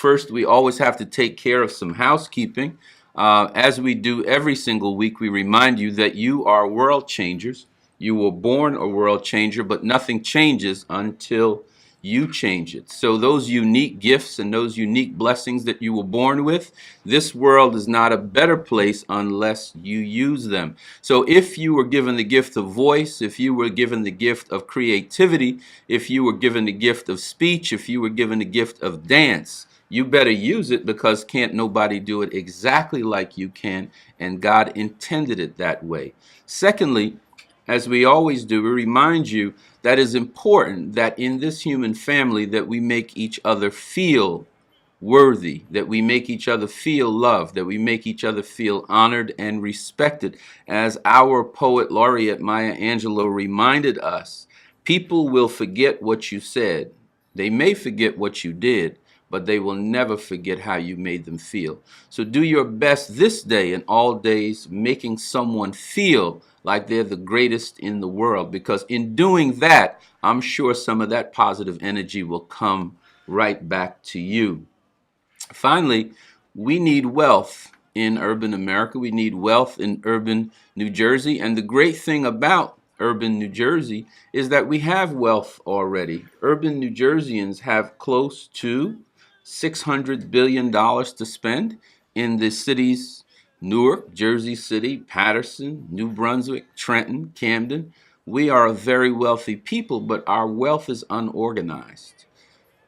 first, we always have to take care of some housekeeping. As we do every single week, we remind you that you are world changers. You were born a world changer, but nothing changes until you change it. So those unique gifts and those unique blessings that you were born with, this world is not a better place unless you use them. So if you were given the gift of voice, if you were given the gift of creativity, if you were given the gift of speech, if you were given the gift of dance, you better use it, because can't nobody do it exactly like you can, and God intended it that way. Secondly, as we always do, we remind you that it's important that in this human family that we make each other feel worthy, that we make each other feel loved, that we make each other feel honored and respected. As our poet laureate Maya Angelou reminded us, people will forget what you said. They may forget what you did, but they will never forget how you made them feel. So do your best this day and all days, making someone feel like they're the greatest in the world, because in doing that, I'm sure some of that positive energy will come right back to you. Finally, we need wealth in urban America. We need wealth in urban New Jersey. And the great thing about urban New Jersey is that we have wealth already. Urban New Jerseyans have close to $600 billion to spend in the cities Newark, Jersey City, Paterson, New Brunswick, Trenton, Camden. We are a very wealthy people, but our wealth is unorganized.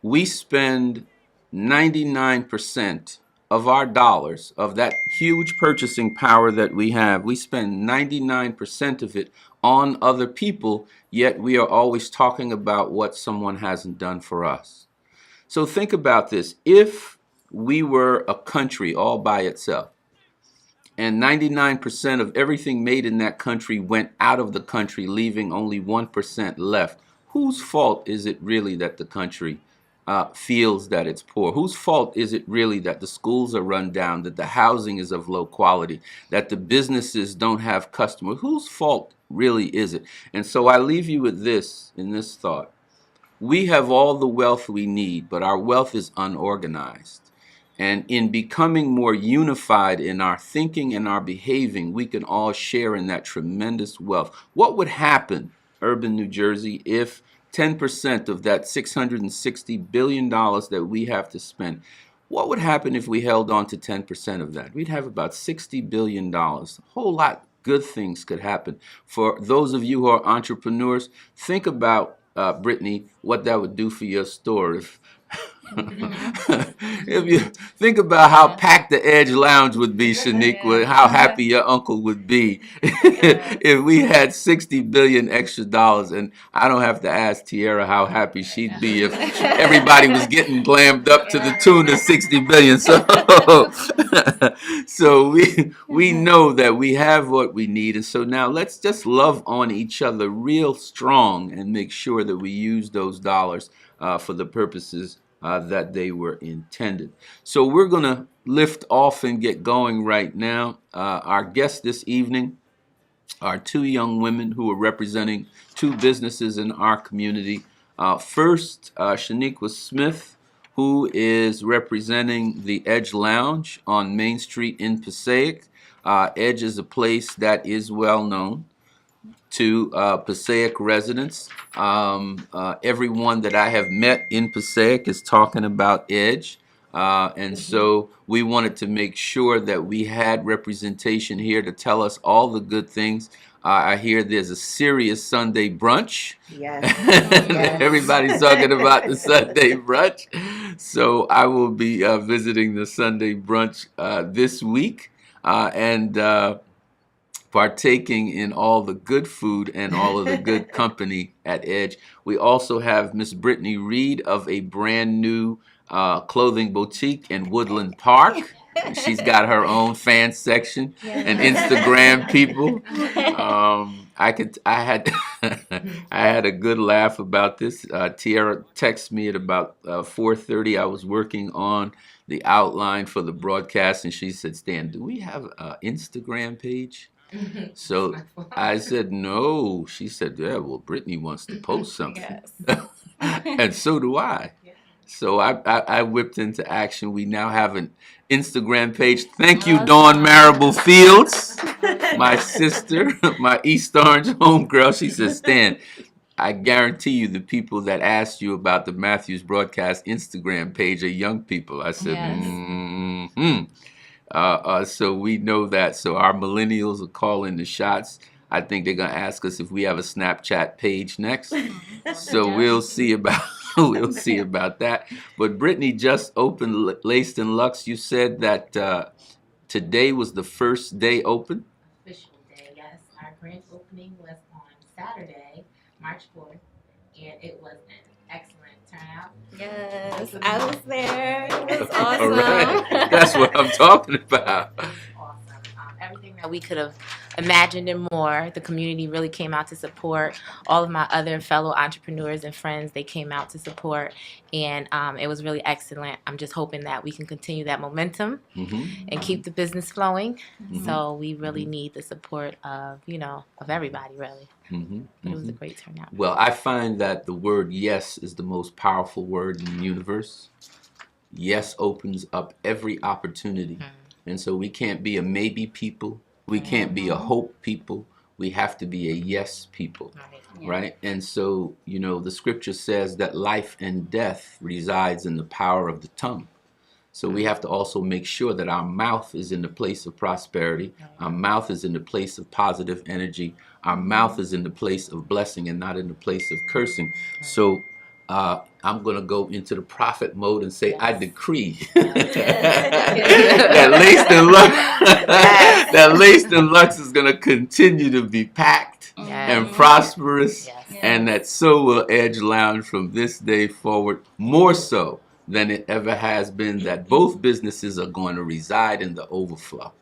We spend 99% of our dollars, of that huge purchasing power that we have, we spend 99% of it on other people, yet we are always talking about what someone hasn't done for us. So think about this. If we were a country all by itself, and 99% of everything made in that country went out of the country, leaving only 1% left, whose fault is it really that the country feels that it's poor? Whose fault is it really that the schools are run down, that the housing is of low quality, that the businesses don't have customers? Whose fault really is it? And so I leave you with this, in this thought. We have all the wealth we need, but our wealth is unorganized. And in becoming more unified in our thinking and our behaving, we can all share in that tremendous wealth. What would happen, urban New Jersey, if 10% of that $660 billion that we have to spend, what would happen if we held on to 10% of that? We'd have about $60 billion. A whole lot good things could happen. For those of you who are entrepreneurs, think about, Brittany, what that would do for your store. If you think about how packed the Edge Lounge would be, Shaniqua, how happy your uncle would be if we had 60 billion extra dollars. And I don't have to ask Tiara how happy she'd be if everybody was getting glammed up to the tune of 60 billion. So we know that we have what we need. And so now let's just love on each other real strong and make sure that we use those dollars for the purposes that they were intended. So we're going to lift off and get going right now. Our guests this evening are two young women who are representing two businesses in our community. First, Shaniqua Smith, who is representing the Edge Lounge on Main Street in Passaic. Edge is a place that is well known to Passaic residents. Everyone that I have met in Passaic is talking about Edge. And so we wanted to make sure that we had representation here to tell us all the good things. I hear there's a serious Sunday brunch. Yes. Yes. Everybody's talking about the Sunday brunch. So I will be visiting the Sunday brunch this week. And partaking in all the good food and all of the good company at Edge. We also have Miss Brittany Reed of a brand new clothing boutique in Woodland Park. She's got her own fan section and Instagram people. I had a good laugh about this. Tiara texted me at about 4:30. I was working on the outline for the broadcast, and she said, "Stan, do we have an Instagram page?" So I said, "No." She said, "Yeah, well, Brittany wants to post something." Yes. And so do I. So I whipped into action. We now have an Instagram page. Thank you, Dawn Marable Fields, my sister, my East Orange homegirl. She says, Stan, I guarantee you the people that asked you about the Matthews Broadcast Instagram page are young people. I said, mm-hmm. So we know that. So our millennials are calling the shots. I think they're going to ask us if we have a Snapchat page next. So we'll see about that. But Brittany just opened Laced and Lux. You said that today was the first day open. Official day, yes. Our grand opening was on Saturday, March 4th, and it was an excellent turnout. Yes, I was there. It was awesome. All right. That's what I'm talking about. It was awesome. Everything that we could have imagined and more. The community really came out to support. All of my other fellow entrepreneurs and friends, they came out to support, and it was really excellent. I'm just hoping that we can continue that momentum and keep the business flowing. So we really need the support of everybody, really. But it was a great turnout. Well, I find that the word yes is the most powerful word in the universe. Yes opens up every opportunity. And so we can't be a maybe people. We can't be a hope people. We have to be a yes people, right? And so, the scripture says that life and death resides in the power of the tongue. So we have to also make sure that our mouth is in the place of prosperity. Our mouth is in the place of positive energy. Our mouth is in the place of blessing and not in the place of cursing. So I'm going to go into the prophet mode and say, I decree that Laced and Lux is going to continue to be packed and prosperous, and that so will Edge Lounge from this day forward, more so than it ever has been, that both businesses are going to reside in the overflow.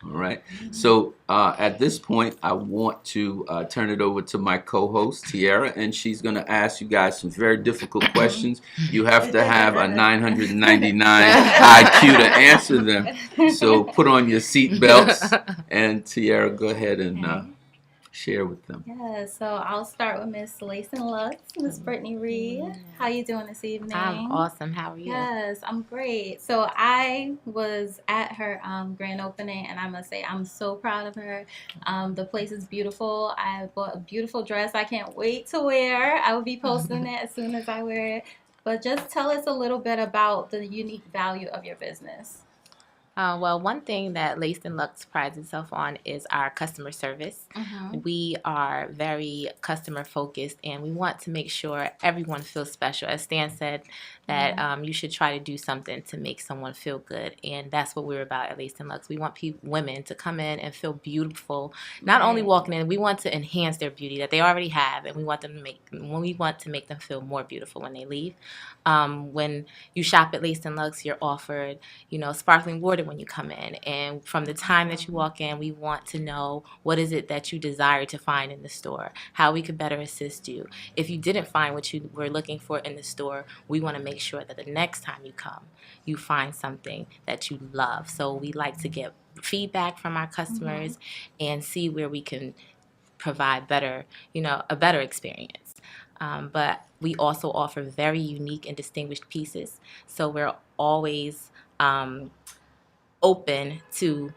All right. So at this point, I want to turn it over to my co-host, Tiara, and she's going to ask you guys some very difficult questions. You have to have a 999 IQ to answer them. So put on your seat belts, and Tiara, go ahead and share with them. Yeah, so I'll start with Miss Laced and Lux, Miss Brittany Reed. How you doing this evening? I'm awesome. How are you? Yes, I'm great. So I was at her grand opening, and I must say I'm so proud of her. The place is beautiful. I bought a beautiful dress I can't wait to wear. I will be posting it as soon as I wear it. But just tell us a little bit about the unique value of your business. Well, one thing that Laced and Lux prides itself on is our customer service. We are very customer focused, and we want to make sure everyone feels special. As Stan said, that you should try to do something to make someone feel good, and that's what we're about at Laced and Lux. We want women to come in and feel beautiful. Not only walking in, we want to enhance their beauty that they already have, and we want to make them feel more beautiful when they leave. When you shop at Laced and Lux, you're offered, sparkling water when you come in, and from the time that you walk in, we want to know what is it that you desire to find in the store, how we could better assist you. If you didn't find what you were looking for in the store, we want to make sure that the next time you come, you find something that you love. So we like to get feedback from our customers and see where we can provide a better experience. But we also offer very unique and distinguished pieces. So we're always open to,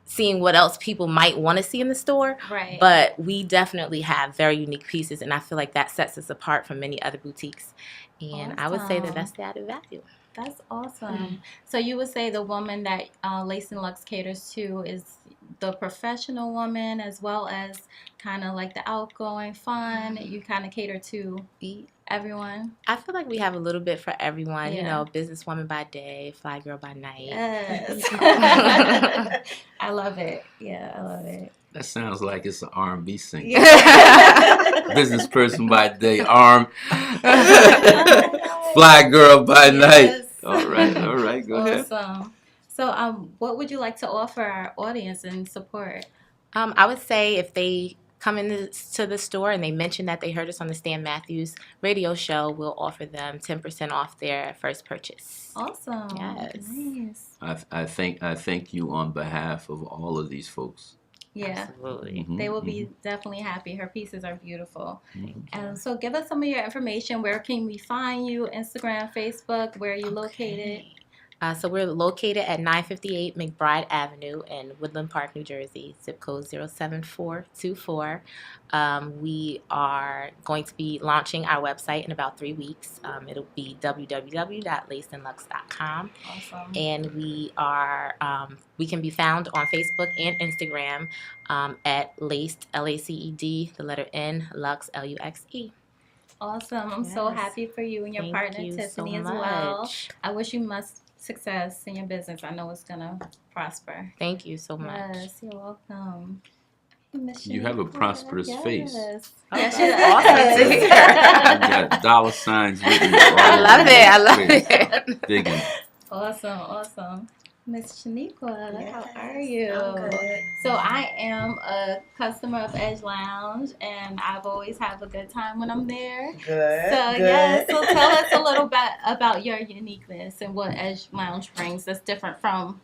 seeing what else people might want to see in the store. Right. But we definitely have very unique pieces, and I feel like that sets us apart from many other boutiques. And I would say that that's the added value. That's awesome. So you would say the woman that Laced and Lux caters to is the professional woman, as well as kind of like the outgoing, fun. You kind of cater to everyone. I feel like we have a little bit for everyone. Businesswoman by day, fly girl by night. Yes. I love it. Yeah, I love it. That sounds like it's an R&B singer. Business person by day, fly girl by night. All right, go ahead. Awesome. So, what would you like to offer our audience in support? I would say if they come into the store and they mention that they heard us on the Stan Matthews radio show, we'll offer them 10% off their first purchase. Awesome. Yes. Nice. I thank you on behalf of all of these folks. Yeah. Absolutely. Mhm, They will mhm. be definitely happy. Her pieces are beautiful. Mm-hmm. So give us some of your information. Where can we find you? Instagram, Facebook, where are you located? So we're located at 958 McBride Avenue in Woodland Park, New Jersey, zip code 07424. We are going to be launching our website in about 3 weeks. It'll be www.lacedandlux.com. Awesome. And we can be found on Facebook and Instagram at Laced, Laced, the letter N, Lux, Luxe. Awesome. I'm so Yes. happy for you and your Thank partner, you Tiffany, so as well. much. I wish you much success in your business. I know it's going to prosper. Thank you so much. Yes, you're welcome. Miss You have a Shaniqua. prosperous face. Yes. Oh, Yes, that's she awesome to hear. You got dollar signs written all I over love your it. I love face. it. Digging. Awesome. Miss Shaniqua, Yes, how are you? I'm good. So I am a customer of Edge Lounge, and I've always have a good time when I'm there. Good. So good. yeah, so tell us a little bit about your uniqueness and what Edge Lounge brings that's different from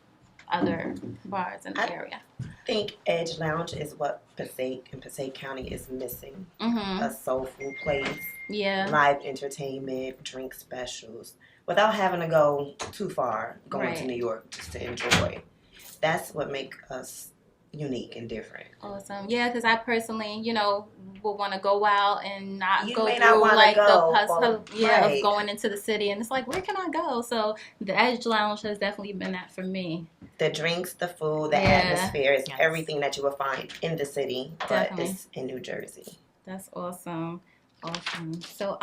other bars in the area. I think Edge Lounge is what Passaic and Passaic County is missing. A soul food place, Yeah. live entertainment, drink specials, without having to go too far, going to Right. New York just to enjoy. That's what makes us unique and different. Awesome. Yeah, because I personally, would want to go out and not You go may through not wanna like go, the hustle, but- of right. going into the city, and it's like, where can I go? So the Edge Lounge has definitely been that for me. The drinks, the food, the Yeah. atmosphere is Yes. everything that you will find in the city, but Definitely. it's in New Jersey. That's awesome. So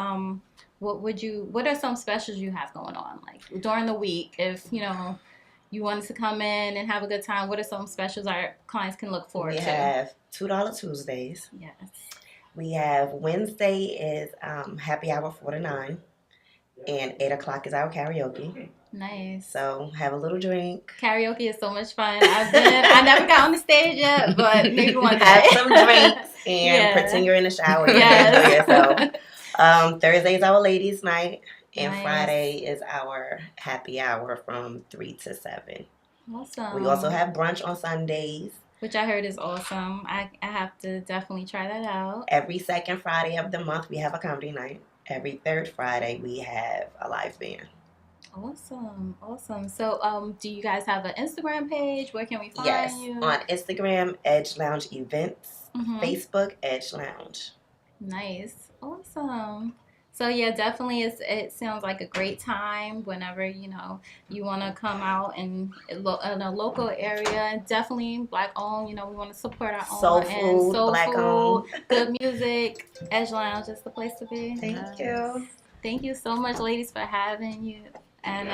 what are some specials you have going on, like during the week? If you wanted to come in and have a good time, what are some specials our clients can look forward We to? have $2 Tuesdays. Yes. We have Wednesday is happy hour 4 to 9, and 8 o'clock is our karaoke. Nice. So have a little drink, Karaoke is so much fun. I never got on the stage yet, but maybe one day. have some drinks, and Yeah. pretend you're in the shower. You Yes. enjoy yourself. Thursday is our ladies' night, and Nice. Friday is our happy hour from 3 to 7. Awesome. We also have brunch on Sundays. which I heard is awesome. I have to definitely try that out. Every second Friday of the month, we have a comedy night. Every third Friday, we have a live band. Awesome. So, do you guys have an Instagram page? Where can we find Yes, you? on Instagram, Edge Lounge Events. Mhm. Facebook, Edge Lounge. Nice. Awesome. So yeah, definitely it sounds like a great time whenever, you want to come out and in a local area. Definitely Black owned, we want to support our own. Soul and food, soul Black food, owned. good music. Edge Lounge is the place to be. Thank you. Thank you so much, ladies, for having you. And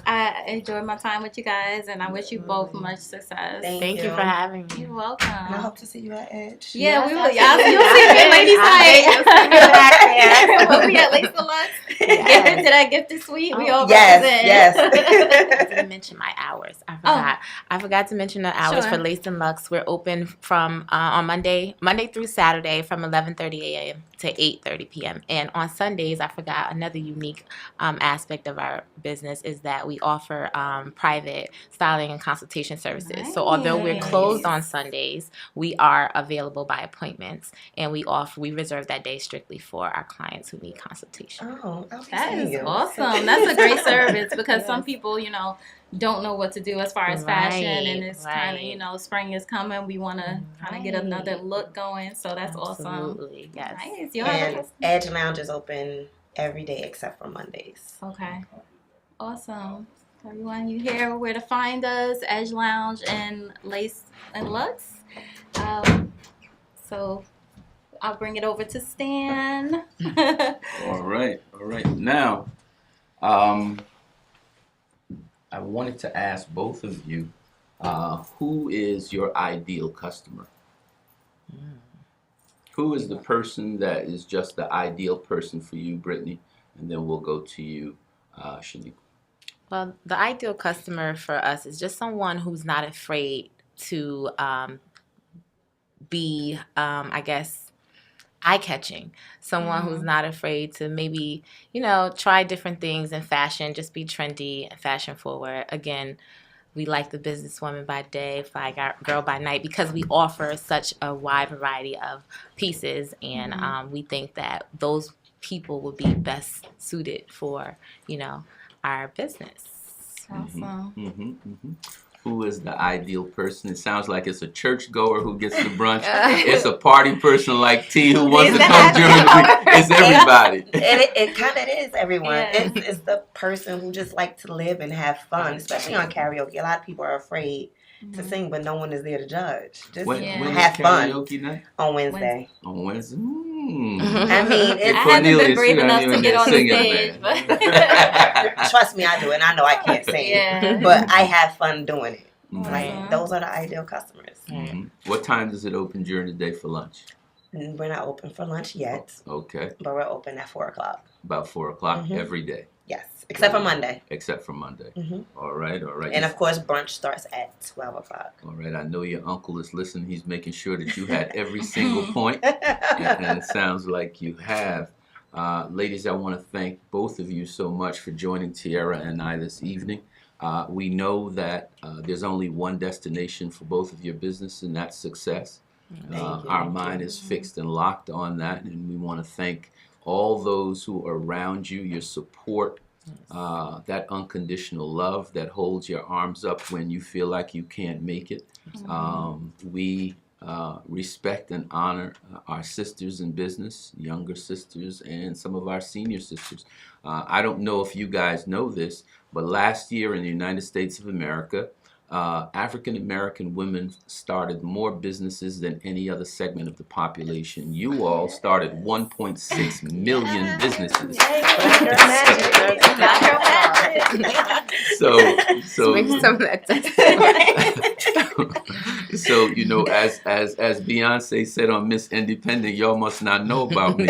I enjoyed my time with you guys, and I wish you both much success. Thank you for having me. You're welcome. And I hope to see you at Edge. Yeah, Yes, we will. absolutely. You'll see me at ladies' I'll night. be back there. We'll be at Laced Deluxe. Yes. Did I gift it sweet? We all Yes, represent. I didn't mention my hours. I forgot. I forgot to mention the hours Sure. for Laced and Lux. We're open from on Monday through Saturday from 11:30 a.m. to 8:30 p.m. And on Sundays, I forgot another unique aspect of our business is that we offer private styling and consultation services. So although we're closed on Sundays, we are available by appointments, and we reserve that day strictly for our clients who need consultation. Oh, I'll be That seeing is you. awesome. That's a great service because some Yes. people, don't know what to do as far as fashion, and Right, it's kind right. of, spring is coming. We want to kind of get Right. another look going. So that's awesome. Absolutely, yes. Nice. You'll have And Edge Lounge is open every day except for Mondays. Okay. Awesome. Everyone, you hear where to find us, Edge Lounge and Lace and Lux. So I'll bring it over to Stan. All right. Now, I wanted to ask both of you, who is your ideal customer? Who is the person that is just the ideal person for you, Brittany? And then we'll go to you, Shaniqua. Well, the ideal customer for us is just someone who's not afraid to be, I guess, eye-catching. Someone who's not afraid to maybe, try different things in fashion, just be trendy and fashion forward. Again, we like the businesswoman by day, fly girl by night, because we offer such a wide variety of pieces, and we think that those people would be best suited for, our business. Awesome. Who is the ideal person? It sounds like it's a church goer who gets the brunch. It's a party person like T who wants to come during the week. It's everybody. It kind of is everyone. Yeah. It's the person who just like to live and have fun, especially on karaoke. A lot of people are afraid to sing, but no one is there to judge. Just When have is fun karaoke night? on Wednesday. On Wednesday. I mean, I haven't been brave enough to get on the stage, but trust me, I do, and I know I can't sing, yeah. but I have fun doing it. Mhm. Like, those are the ideal customers. Mhm. What time does it open during the day for lunch? And we're not open for lunch yet, Okay, but we're open at 4 o'clock. about 4 o'clock Mhm. every day, Yes, except for Monday. except for Monday. Mhm. All right. And of course, brunch starts at 12 o'clock. All right. I know your uncle is listening. He's making sure that you had every single point, and it sounds like you have. Ladies, I want to thank both of you so much for joining Tiara and I this evening. We know that there's only one destination for both of your business, and that's success. Our mind is fixed and locked on that, and we want to thank all those who are around you, your support, that unconditional love that holds your arms up when you feel like you can't make it. We respect and honor our sisters in business, younger sisters, and some of our senior sisters. I don't know if you guys know this, but last year in the United States of America, African American women started more businesses than any other segment of the population. You all started 1.6 million businesses. So Maybe some of that so as Beyonce said on Miss Independent, y'all must not know about me.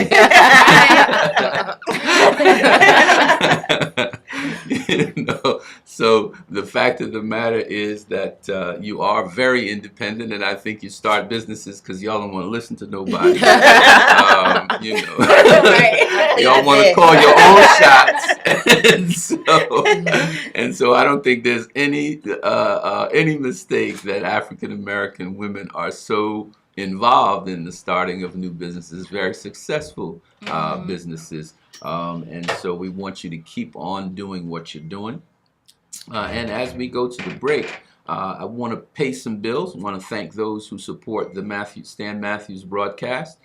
So the fact of the matter is that you are very independent, and I think you start businesses because y'all don't want to listen to nobody. Y'all want to call your own shots, and so I don't think there's any mistake that African American women are so involved in the starting of new businesses, very successful businesses. And so we want you to keep on doing what you're doing. And as we go to the break, I want to pay some bills. I want to thank those who support the Stan Matthews broadcast.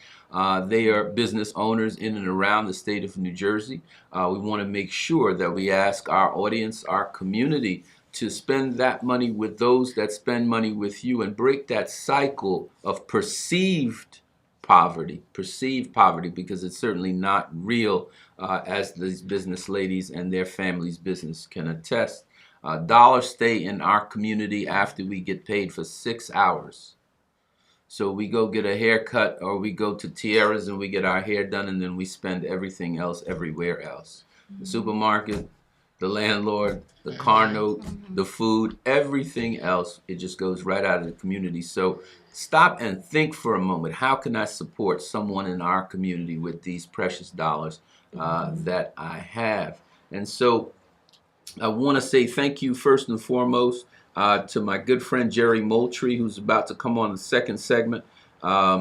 They are business owners in and around the state of New Jersey. We want to make sure that we ask our audience, our community, to spend that money with those that spend money with you and break that cycle of perceived poverty, because it's certainly not real, as these business ladies and their families' business can attest. Dollars stay in our community after we get paid for 6 hours. So we go get a haircut, or we go to Tiara's and we get our hair done, and then we spend everything else everywhere else. The supermarket, the landlord, the car note, the food, everything else, it just goes right out of the community. So stop and think for a moment, how can I support someone in our community with these precious dollars that I have? And so I want to say thank you first and foremost to my good friend Jerry Moultrie, who's about to come on the second segment.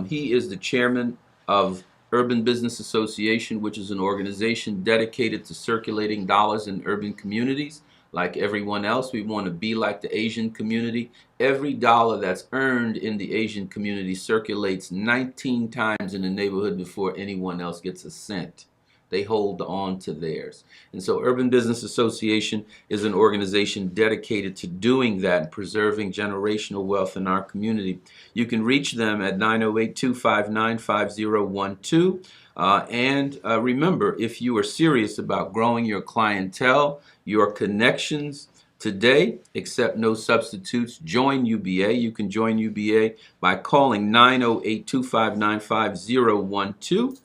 He is the chairman of Urban Business Association, which is an organization dedicated to circulating dollars in urban communities. Like everyone else, we want to be like the Asian community. Every dollar that's earned in the Asian community circulates 19 times in the neighborhood before anyone else gets a cent. They hold on to theirs. And so Urban Business Association is an organization dedicated to doing that and preserving generational wealth in our community. You can reach them at 908-259-5012. And remember, if you are serious about growing your clientele, your connections today, accept no substitutes, join UBA. You can join UBA by calling 908-259-5012.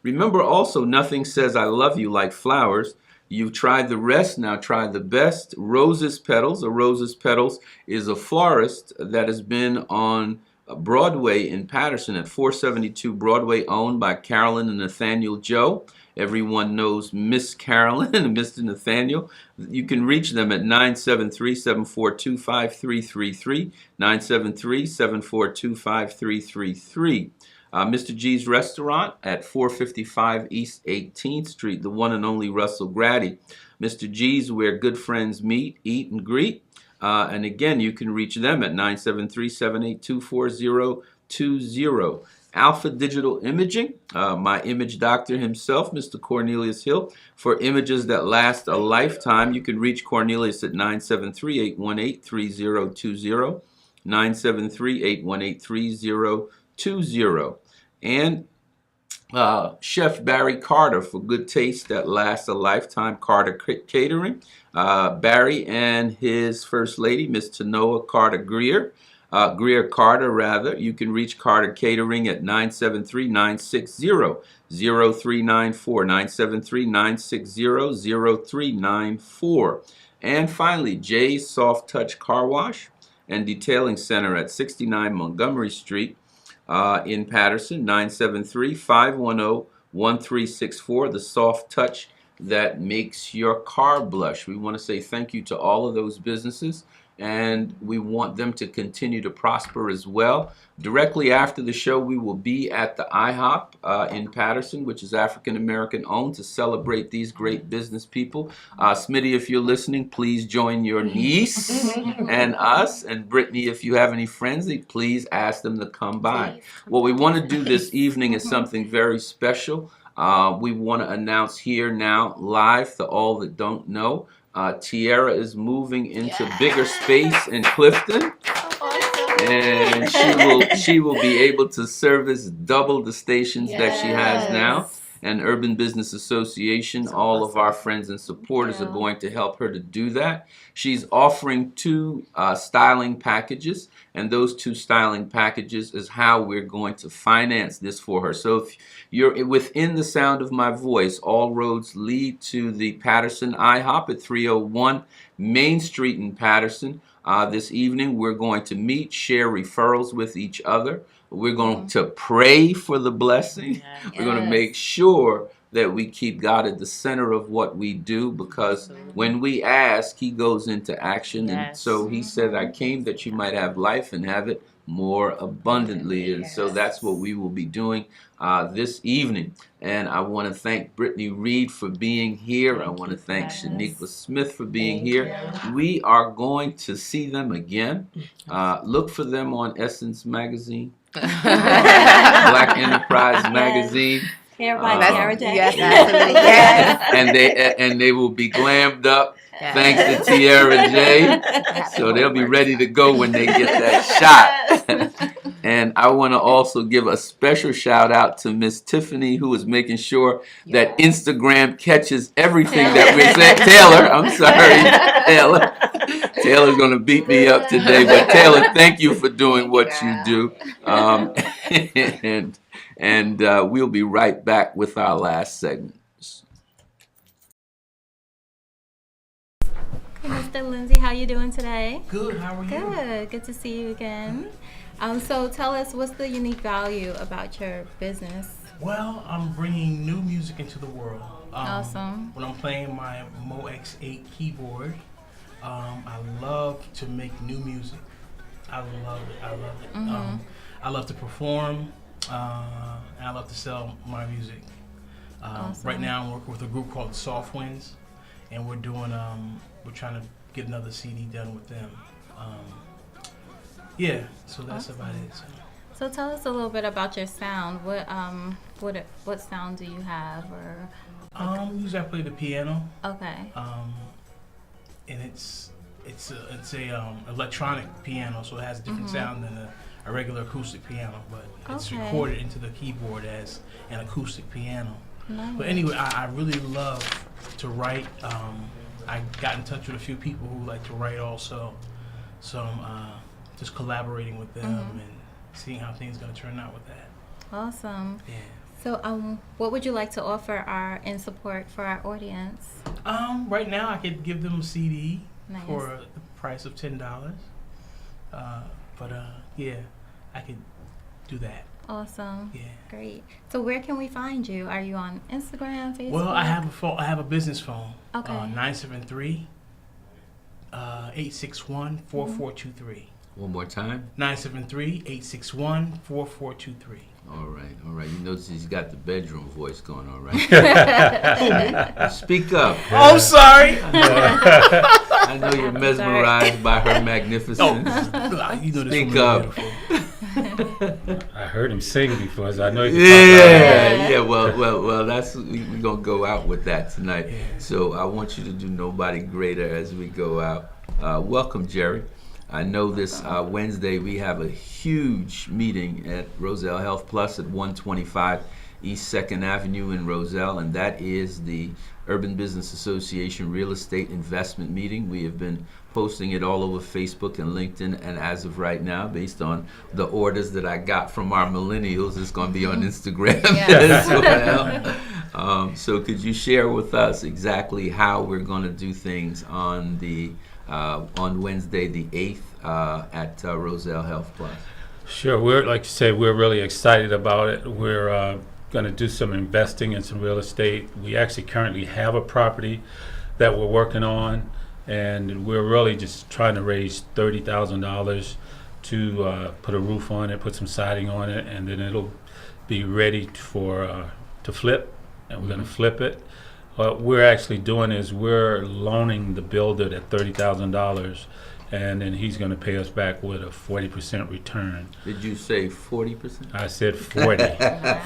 Remember also, nothing says I love you like flowers. You've tried the rest, now try the best. Roses Petals. A Roses Petals is a florist that has been on Broadway in Patterson at 472 Broadway, owned by Carolyn and Nathaniel Joe. Everyone knows Miss Carolyn and Mr. Nathaniel. You can reach them at 973-742-5333, 973-742-5333. Mr. G's Restaurant at 455 East 18th Street, the one and only Russell Grady. Mr. G's, where good friends meet, eat, and greet. And again, you can reach them at 973-782-4020. Alpha Digital Imaging, my image doctor himself, Mr. Cornelius Hill, for images that last a lifetime. You can reach Cornelius at 973-818-3020, 973-818-3020. And Chef Barry Carter for good taste that lasts a lifetime, Carter Catering. Barry and his first lady, Miss Tanoa Carter Greer. Greer Carter, rather. You can reach Carter Catering at 973-960-0394, 973-960-0394. And finally, Jay's Soft Touch Car Wash and Detailing Center at 69 Montgomery Street in Patterson, 973-510-1364, the soft touch that makes your car blush. We want to say thank you to all of those businesses, and we want them to continue to prosper as well. Directly after the show, we will be at the IHOP in Patterson, which is African American owned, to celebrate these great business people. Smitty, if you're listening, please join your niece and us. And Brittany, if you have any friends, please ask them to come by. What we want to do this evening is something very special. We want to announce here now, live, to all that don't know, Tiara is moving into bigger space in Clifton, and she will be able to service double the stations that she has now. And Urban Business Association, all of our friends and supporters are going to help her to do that. She's offering 2 styling packages, and those 2 styling packages is how we're going to finance this for her. So if you're within the sound of my voice, all roads lead to the Patterson IHOP at 301 Main Street in Patterson. This evening we're going to meet, share referrals with each other. We're going to pray for the blessing. We're going to make sure that we keep God at the center of what we do, because when we ask, He goes into action. And so He said, I came that you might have life and have it more abundantly. And so that's what we will be doing this evening. And I want to thank Brittany Reed for being here. I want to thank Shaniqua Smith for being here. We are going to see them again. Look for them on Essence Magazine, Black Enterprise Magazine. Hair by Tiara J. And they will be glammed up thanks to Tiara J. So they'll be ready to go when they get that shot. And I want to also give a special shout out to Miss Tiffany, who is making sure that Instagram catches everything that we're saying. Taylor, I'm sorry, Taylor. Taylor's going to beat me up today, but Taylor, thank you for doing what you do. And we'll be right back with our last segment. Hey, Mr. Lindsay, how you doing today? Good, how are you? Good to see you again. So tell us, what's the unique value about your business? Well, I'm bringing new music into the world. Awesome. When I'm playing my Mo X8 keyboard, I love to make new music. I love it. I love to perform. And I love to sell my music. Awesome. Right now, I'm working with a group called Soft Winds, and we're doing. We're trying to get another CD done with them. So that's about it. So tell us a little bit about your sound. What sound do you have? Or Usually I play the piano. okay. And it's a electronic piano, so it has a different sound than a regular acoustic piano, but it's recorded into the keyboard as an acoustic piano. Nice. But anyway, I really love to write. I got in touch with a few people who like to write also, so I'm just collaborating with them and seeing how things are going to turn out with that. Awesome. Yeah. So what would you like to offer in support for our audience? Right now I could give them a CD Nice. for the price of $10. Yeah, I could do that. Awesome. Yeah. Great. So where can we find you? Are you on Instagram, Facebook? Well, I have a phone. I have a business phone. Okay. 973-861-4423. One more time. 973-861-4423. All right. You notice he's got the bedroom voice going on, right? Speak up. Oh, sorry. I know you're mesmerized by her magnificence. You know this Speak woman up. is beautiful. I heard him sing before, so I know he can Yeah. Well. That's we're gonna go out with that tonight. Yeah. So I want you to do Nobody Greater as we go out. Welcome, Jerry. I know this Wednesday we have a huge meeting at Roselle Health Plus at 125 East 2nd Avenue in Roselle, and that is the Urban Business Association Real Estate Investment Meeting. We have been posting it all over Facebook and LinkedIn, and as of right now, based on the orders that I got from our millennials, it's going to be on Instagram as well. So could you share with us exactly how we're going to do things on the on Wednesday the 8th at Roselle Health Plus? Sure. Like you said, we're really excited about it. We're going to do some investing in some real estate. We actually currently have a property that we're working on, and we're really just trying to raise $30,000 to put a roof on it, put some siding on it, and then it'll be ready for to flip, and we're going to flip it. What we're actually doing is we're loaning the builder that $30,000, and then he's going to pay us back with a 40% return. Did you say 40%? I said 40.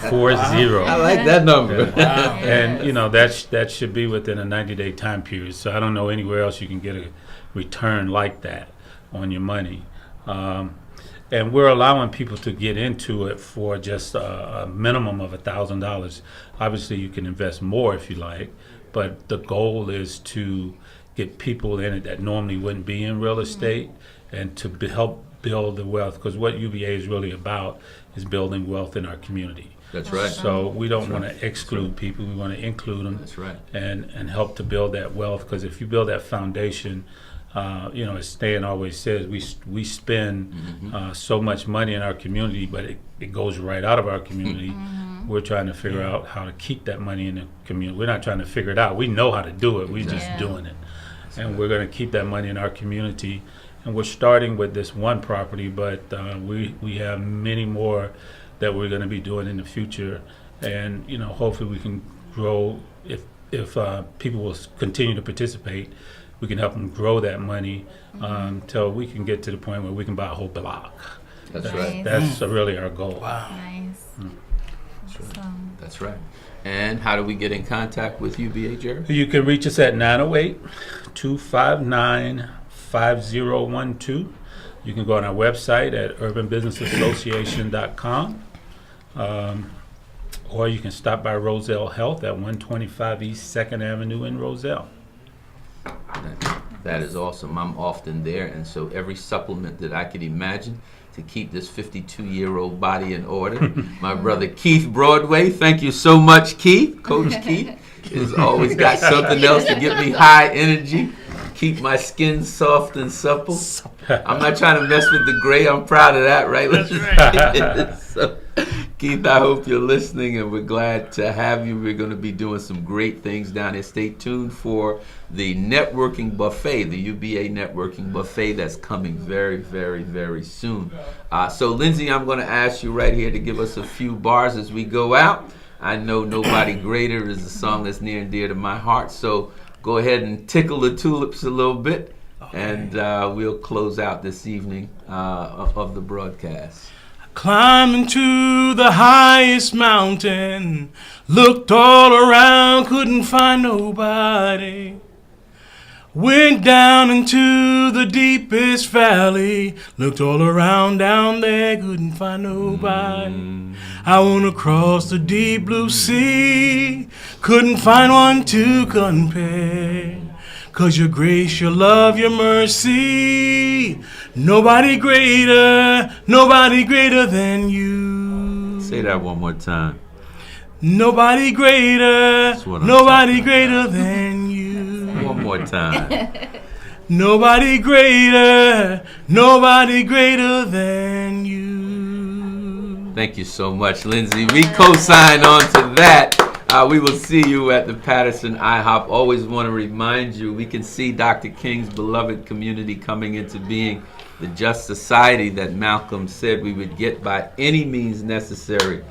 40. I like that number. Wow. And that should be within a 90-day time period. So I don't know anywhere else you can get a return like that on your money. And we're allowing people to get into it for just a minimum of $1,000. Obviously, you can invest more if you like, but the goal is to get people in it that normally wouldn't be in real estate, and to help build the wealth, because what UBA is really about is building wealth in our community. That's right. So we don't want to exclude people, we want to include them. That's right. And help to build that wealth, because if you build that foundation, as Stan always says, we spend so much money in our community, but it goes right out of our community. We're trying to figure out how to keep that money in the community. We're not trying to figure it out. We know how to do it. We're just doing it. And we're going to keep that money in our community. And we're starting with this one property, but we have many more that we're going to be doing in the future. And hopefully we can grow. If people will continue to participate, we can help them grow that money till we can get to the point where we can buy a whole block. That's right. That's really our goal. Wow. Nice. Awesome. That's right. And how do we get in contact with UBA, Jerry? You can reach us at 908-259-5012. You can go on our website at urbanbusinessassociation.com. Or you can stop by Roselle Health at 125 East 2nd Avenue in Roselle. That is awesome. I'm often there, and so every supplement that I could imagine to keep this 52-year-old body in order. My brother Keith Broadway, thank you so much, Keith. Coach Keith has always got something else to give me high energy, keep my skin soft and supple. I'm not trying to mess with the gray. I'm proud of that, right? That's right. So, Keith, I hope you're listening, and we're glad to have you. We're going to be doing some great things down there. Stay tuned for the networking buffet, the UBA networking buffet that's coming very, very, very soon. So, Lindsay, I'm going to ask you right here to give us a few bars as we go out. I know Nobody Greater is a song that's near and dear to my heart, so go ahead and tickle the tulips a little bit, and we'll close out this evening of the broadcast. Climbing to the highest mountain, looked all around, couldn't find nobody. Went down into the deepest valley, looked all around down there, couldn't find nobody. I went across the deep blue sea, couldn't find one to compare. 'Cause your grace, your love, your mercy, nobody greater than you. Say that one more time. Nobody greater what I'm talking than you. One more time. Nobody greater than you. Thank you so much, Lindsay. We co-sign on to that. We will see you at the Patterson IHOP. Always want to remind you, we can see Dr. King's beloved community coming into being, the just society that Malcolm said we would get by any means necessary.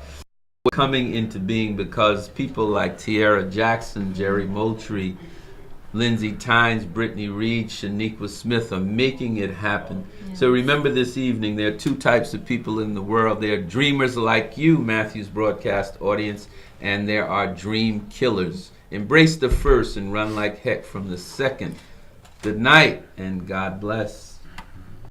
Coming into being because people like Tiara Jackson, Jerry Moultrie, Lindsay Tynes, Brittany Reed, Shaniqua Smith are making it happen. Yes. So remember this evening, there are two types of people in the world. There are dreamers like you, Matthew's broadcast audience, and there are dream killers. Embrace the first and run like heck from the second. Good night, and God bless.